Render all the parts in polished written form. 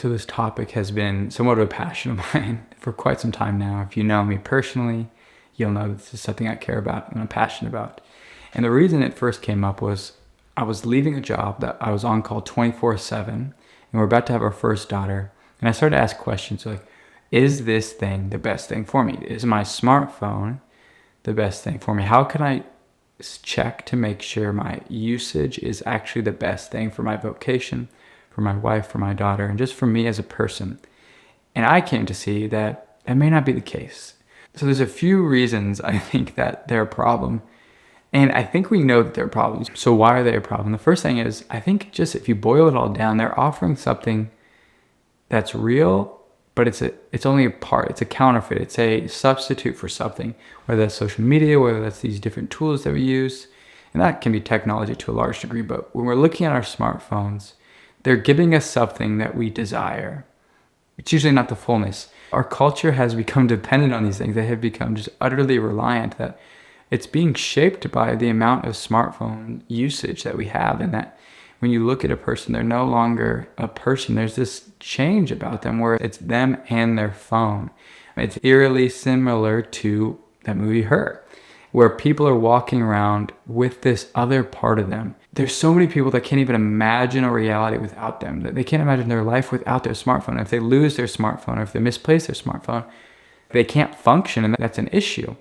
So this topic has been somewhat of a passion of mine for quite some time now. If you know me personally, you'll know this is something I care about and I'm passionate about. And the reason it first came up was I was leaving a job that I was on call 24/7, and we're about to have our first daughter. And I started to ask questions like, is this thing the best thing for me? Is my smartphone the best thing for me? How can I check to make sure my usage is actually the best thing for my vocation, for my wife, for my daughter, and just for me as a person? And I came to see that that may not be the case. So there's a few reasons I think that they're a problem. And I think we know that they're problems. So why are they a problem? The first thing is, I think just if you boil it all down, they're offering something that's real, but it's only a part. It's a counterfeit. It's a substitute for something, whether that's social media, whether that's these different tools that we use. And that can be technology to a large degree. But when we're looking at our smartphones, they're giving us something that we desire. It's usually not the fullness. Our culture has become dependent on these things. They have become just utterly reliant, that it's being shaped by the amount of smartphone usage that we have. And that when you look at a person, they're no longer a person. There's this change about them where it's them and their phone. It's eerily similar to that movie Her, where people are walking around with this other part of them. There's so many people that can't even imagine a reality without them. They can't imagine their life without their smartphone. If they lose their smartphone or if they misplace their smartphone, they can't function, and that's an issue.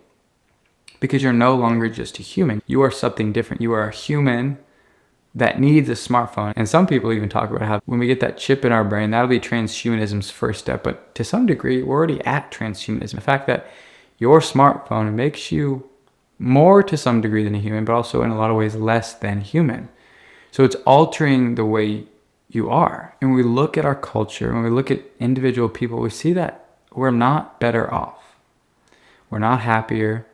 Because you're no longer just a human. You are something different. You are a human that needs a smartphone. And some people even talk about how when we get that chip in our brain, that'll be transhumanism's first step. But to some degree, we're already at transhumanism. The fact that your smartphone makes you more to some degree than a human, but also in a lot of ways less than human. So it's altering the way you are. And when we look at our culture, when we look at individual people, we see that we're not better off. We're not happier.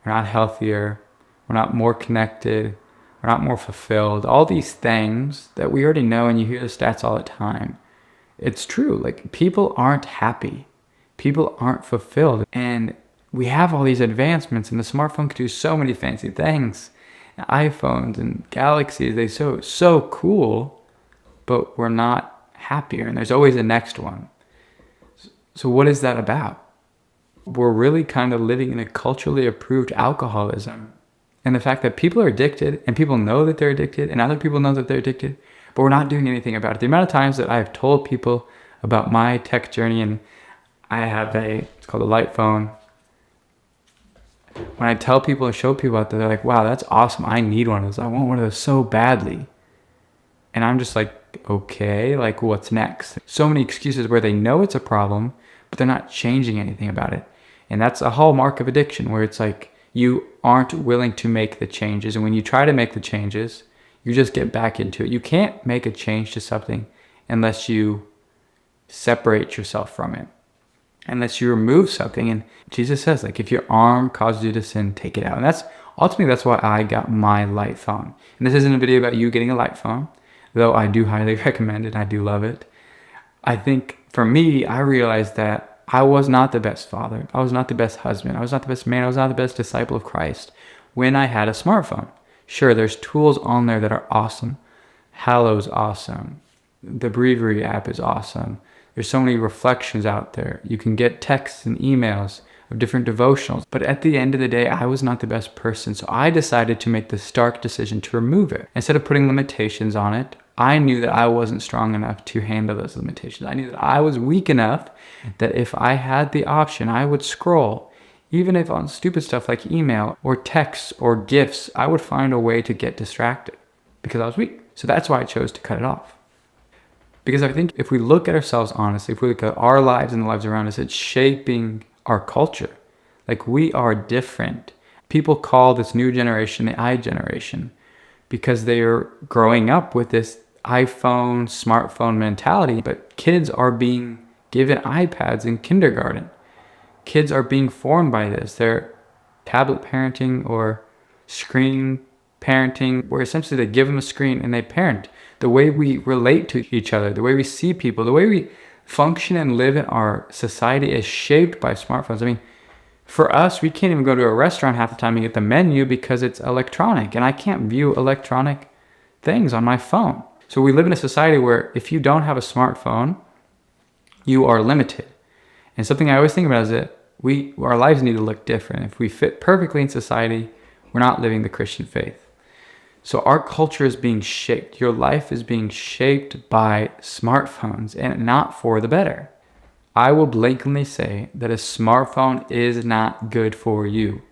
We're not healthier. We're not more connected. We're not more fulfilled. All these things that we already know, and you hear the stats all the time. It's true. Like, people aren't happy. People aren't fulfilled. And we have all these advancements, and the smartphone can do so many fancy things. And iPhones and Galaxies, they're so cool, but we're not happier. And there's always a next one. So what is that about? We're really kind of living in a culturally approved alcoholism. And the fact that people are addicted, and people know that they're addicted, and other people know that they're addicted, but we're not doing anything about it. The amount of times that I've told people about my tech journey, and I have it's called a light phone. When I tell people and show people out there, they're like, wow, that's awesome. I need one of those. I want one of those so badly. And I'm just like, okay, like what's next? So many excuses where they know it's a problem, but they're not changing anything about it. And that's a hallmark of addiction, where it's like you aren't willing to make the changes. And when you try to make the changes, you just get back into it. You can't make a change to something unless you separate yourself from it, unless you remove something. And Jesus says, like, if your arm causes you to sin, take it out. And that's why I got my light phone. And this isn't a video about you getting a light phone, though I do highly recommend it. I do love it. I think for me, I realized that I was not the best father. I was not the best husband. I was not the best man. I was not the best disciple of Christ when I had a smartphone. Sure, there's tools on there that are awesome. Halo's awesome. The Breviary app is awesome. There's so many reflections out there. You can get texts and emails of different devotionals. But at the end of the day, I was not the best person. So I decided to make the stark decision to remove it. Instead of putting limitations on it, I knew that I wasn't strong enough to handle those limitations. I knew that I was weak enough that if I had the option, I would scroll. Even if on stupid stuff like email or texts or gifts, I would find a way to get distracted because I was weak. So that's why I chose to cut it off. Because I think if we look at ourselves honestly, if we look at our lives and the lives around us, it's shaping our culture. Like, we are different. People call this new generation the I generation because they are growing up with this iPhone, smartphone mentality. But kids are being given iPads in kindergarten. Kids are being formed by this. They're tablet parenting or screen parenting, where essentially they give them a screen and they parent. The way we relate to each other, the way we see people, the way we function and live in our society is shaped by smartphones. I mean, for us, we can't even go to a restaurant half the time and get the menu because it's electronic, and I can't view electronic things on my phone. So we live in a society where if you don't have a smartphone, you are limited. And something I always think about is that our lives need to look different. If we fit perfectly in society, we're not living the Christian faith. So our culture is being shaped. Your life is being shaped by smartphones, and not for the better. I will blatantly say that a smartphone is not good for you.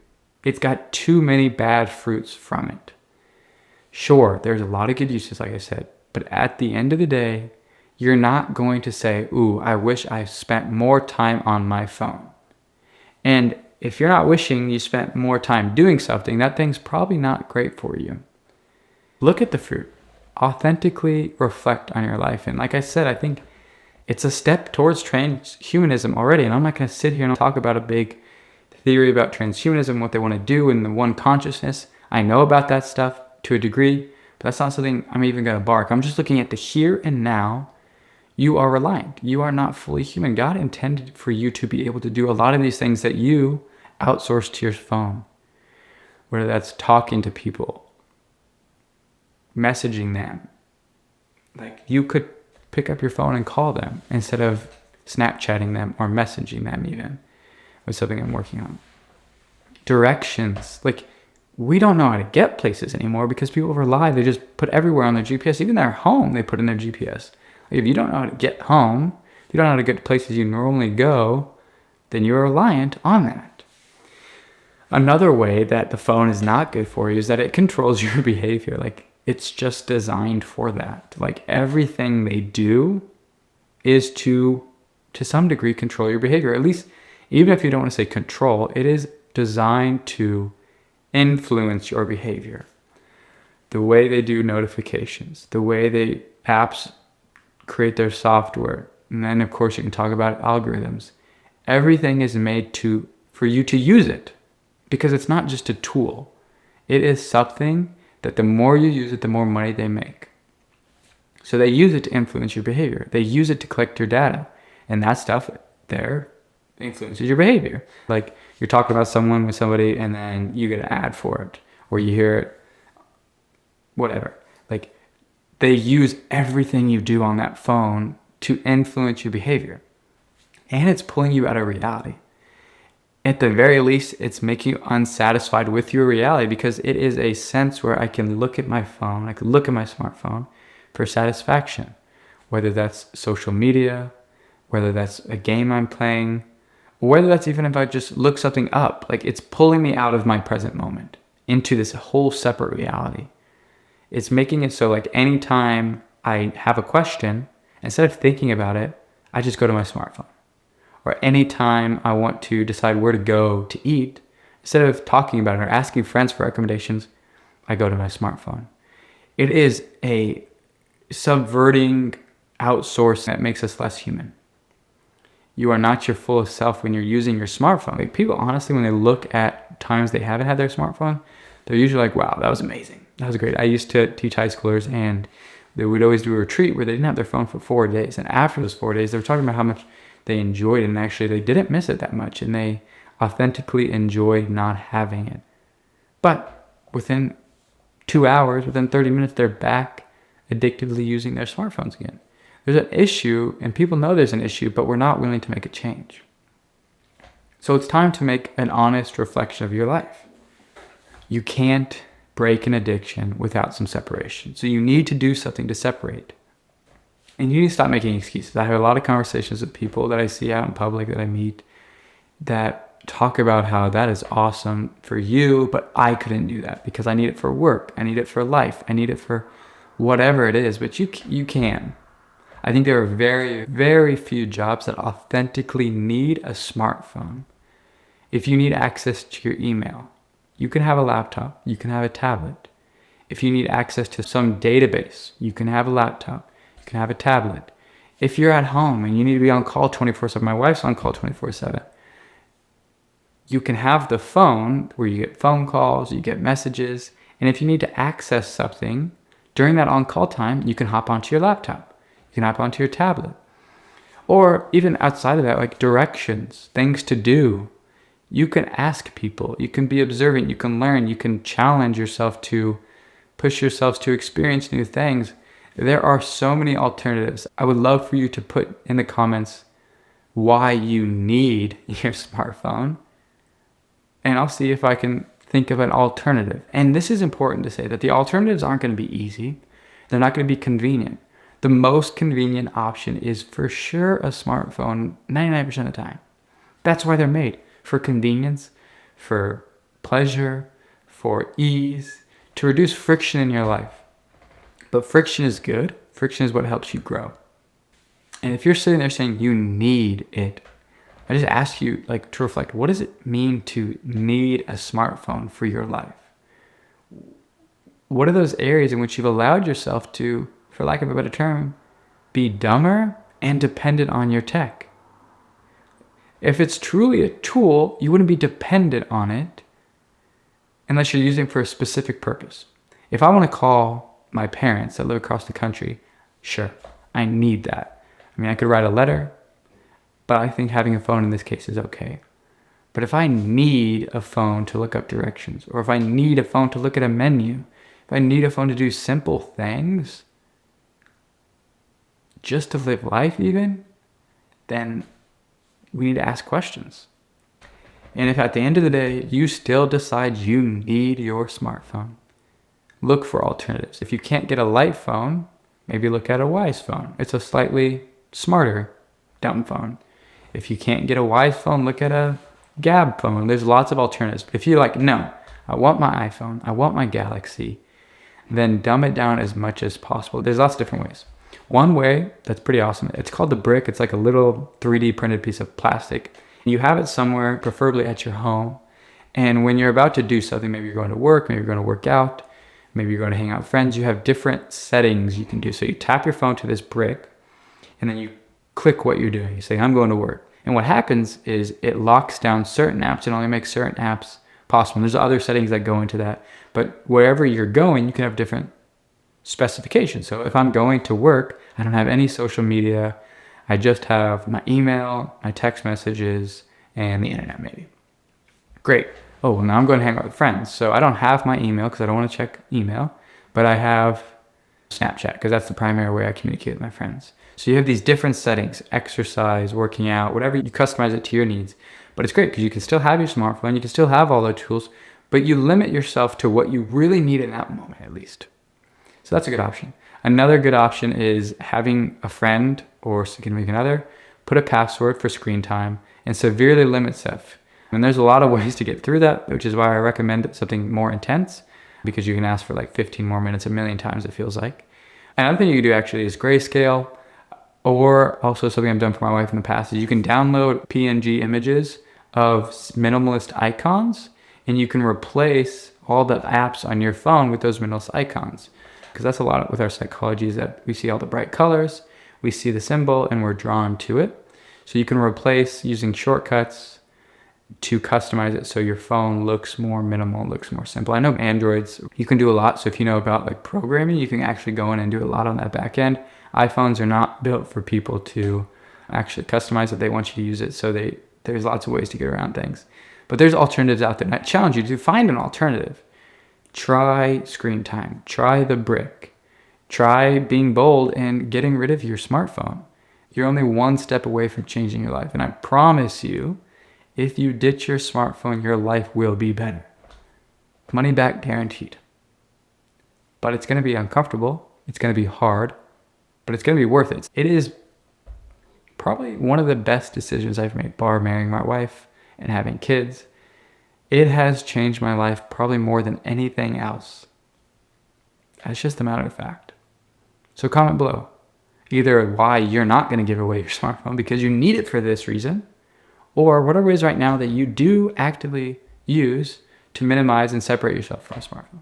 It's got too many bad fruits from it. Sure, there's a lot of good uses, like I said, but at the end of the day, you're not going to say, ooh, I wish I spent more time on my phone. And if you're not wishing you spent more time doing something, that thing's probably not great for you. Look at the fruit. Authentically reflect on your life. And like I said, I think it's a step towards transhumanism already. And I'm not going to sit here and talk about a big theory about transhumanism, what they want to do in the one consciousness. I know about that stuff to a degree, but that's not something I'm even going to bark. I'm just looking at the here and now. You are reliant. You are not fully human. God intended for you to be able to do a lot of these things that you outsource to your phone. Whether that's talking to people, messaging them. Like, you could pick up your phone and call them instead of Snapchatting them or messaging them even. With something I'm working on. Directions. Like, we don't know how to get places anymore because people rely. They just put everywhere on their GPS. Even their home, they put in their GPS. Like, if you don't know how to get home, if you don't know how to get to places you normally go, then you're reliant on that. Another way that the phone is not good for you is that it controls your behavior. Like, it's just designed for that. Like, everything they do is to some degree control your behavior. At least, even if you don't want to say control, it is designed to influence your behavior. The way they do notifications, the way they apps create their software, and then of course you can talk about algorithms. Everything is made for you to use it, because it's not just a tool. It is something that the more you use it, the more money they make. So they use it to influence your behavior. They use it to collect your data, and that stuff there influences your behavior. Like, you're talking about someone with somebody and then you get an ad for it, or you hear it, whatever. Like, they use everything you do on that phone to influence your behavior. And it's pulling you out of reality. At the very least, it's making you unsatisfied with your reality, because it is a sense where I can look at my phone, I can look at my smartphone for satisfaction. Whether that's social media, whether that's a game I'm playing, or whether that's even if I just look something up. Like, it's pulling me out of my present moment into this whole separate reality. It's making it so, like, anytime I have a question, instead of thinking about it, I just go to my smartphone. Or anytime I want to decide where to go to eat, instead of talking about it or asking friends for recommendations, I go to my smartphone. It is a subverting outsourcing that makes us less human. You are not your full self when you're using your smartphone. Like, people, honestly, when they look at times they haven't had their smartphone, they're usually like, wow, that was amazing. That was great. I used to teach high schoolers, and they would always do a retreat where they didn't have their phone for 4 days. And after those 4 days, they were talking about how much they enjoyed it. And actually, they didn't miss it that much. And they authentically enjoyed not having it. But within 2 hours, within 30 minutes, they're back addictively using their smartphones again. There's an issue, and people know there's an issue, but we're not willing to make a change. So it's time to make an honest reflection of your life. You can't break an addiction without some separation. So you need to do something to separate. And you need to stop making excuses. I have a lot of conversations with people that I see out in public, that I meet, that talk about how that is awesome for you, but I couldn't do that because I need it for work. I need it for life. I need it for whatever it is, but you can. I think there are very, very few jobs that authentically need a smartphone. If you need access to your email, you can have a laptop, you can have a tablet. If you need access to some database, you can have a laptop, you can have a tablet. If you're at home and you need to be on call 24/7, my wife's on call 24/7, you can have the phone where you get phone calls, you get messages, and if you need to access something during that on-call time, you can hop onto your laptop. You can hop onto your tablet. Or even outside of that, like directions, things to do. You can ask people. You can be observant. You can learn. You can challenge yourself to push yourselves to experience new things. There are so many alternatives. I would love for you to put in the comments why you need your smartphone, and I'll see if I can think of an alternative. And this is important to say that the alternatives aren't going to be easy. They're not going to be convenient. The most convenient option is for sure a smartphone 99% of the time. That's why they're made, for convenience, for pleasure, for ease, to reduce friction in your life. But friction is good. Friction is what helps you grow. And if you're sitting there saying you need it, I just ask you to reflect, what does it mean to need a smartphone for your life? What are those areas in which you've allowed yourself to, for lack of a better term, be dumber and dependent on your tech? If it's truly a tool, you wouldn't be dependent on it unless you're using it for a specific purpose. If I want to call my parents that live across the country, sure, I need that. I mean, I could write a letter, but I think having a phone in this case is okay. But if I need a phone to look up directions, or if I need a phone to look at a menu, if I need a phone to do simple things, just to live life even, then we need to ask questions. And if at the end of the day, you still decide you need your smartphone, look for alternatives. If you can't get a light phone, maybe look at a wise phone. It's a slightly smarter dumb phone. If you can't get a wise phone, look at a Gab phone. There's lots of alternatives. If you're like, no, I want my iPhone, I want my Galaxy, then dumb it down as much as possible. There's lots of different ways. One way that's pretty awesome, it's called the brick. It's like a little 3D printed piece of plastic. You have it somewhere, preferably at your home. And when you're about to do something, maybe you're going to work, maybe you're going to work out, maybe you're going to hang out with friends, you have different settings you can do. So you tap your phone to this brick, and then you click what you're doing. You say, I'm going to work. And what happens is it locks down certain apps and only makes certain apps possible. And there's other settings that go into that. But wherever you're going, you can have different specifications. So if I'm going to work, I don't have any social media. I just have my email, my text messages, and the internet maybe. Great. Oh, well, now I'm going to hang out with friends. So I don't have my email because I don't want to check email, but I have Snapchat because that's the primary way I communicate with my friends. So you have these different settings, exercise, working out, whatever, you customize it to your needs. But it's great because you can still have your smartphone, you can still have all the tools, but you limit yourself to what you really need in that moment at least. So that's a good option. Another good option is having a friend or significant other put a password for screen time and severely limit stuff. And there's a lot of ways to get through that, which is why I recommend something more intense, because you can ask for 15 more minutes a million times, it feels like. Another thing you can do actually is grayscale, or also something I've done for my wife in the past is you can download PNG images of minimalist icons, and you can replace all the apps on your phone with those minimalist icons. Because that's a lot with our psychology, is that we see all the bright colors, we see the symbol, and we're drawn to it. So you can replace using shortcuts to customize it so your phone looks more minimal, looks more simple. I know Androids, you can do a lot. So if you know about programming, you can actually go in and do a lot on that back end. iPhones are not built for people to actually customize it. They want you to use it. So there's lots of ways to get around things. But there's alternatives out there. And I challenge you to find an alternative. Try screen time. Try the brick. Try being bold and getting rid of your smartphone. You're only one step away from changing your life. And I promise you, if you ditch your smartphone, your life will be better. Money back guaranteed. But it's going to be uncomfortable. It's going to be hard. But it's going to be worth it. It is probably one of the best decisions I've made, bar marrying my wife and having kids. It has changed my life probably more than anything else. That's just a matter of fact. So comment below either why you're not going to give away your smartphone because you need it for this reason, or whatever it is right now that you do actively use to minimize and separate yourself from a smartphone.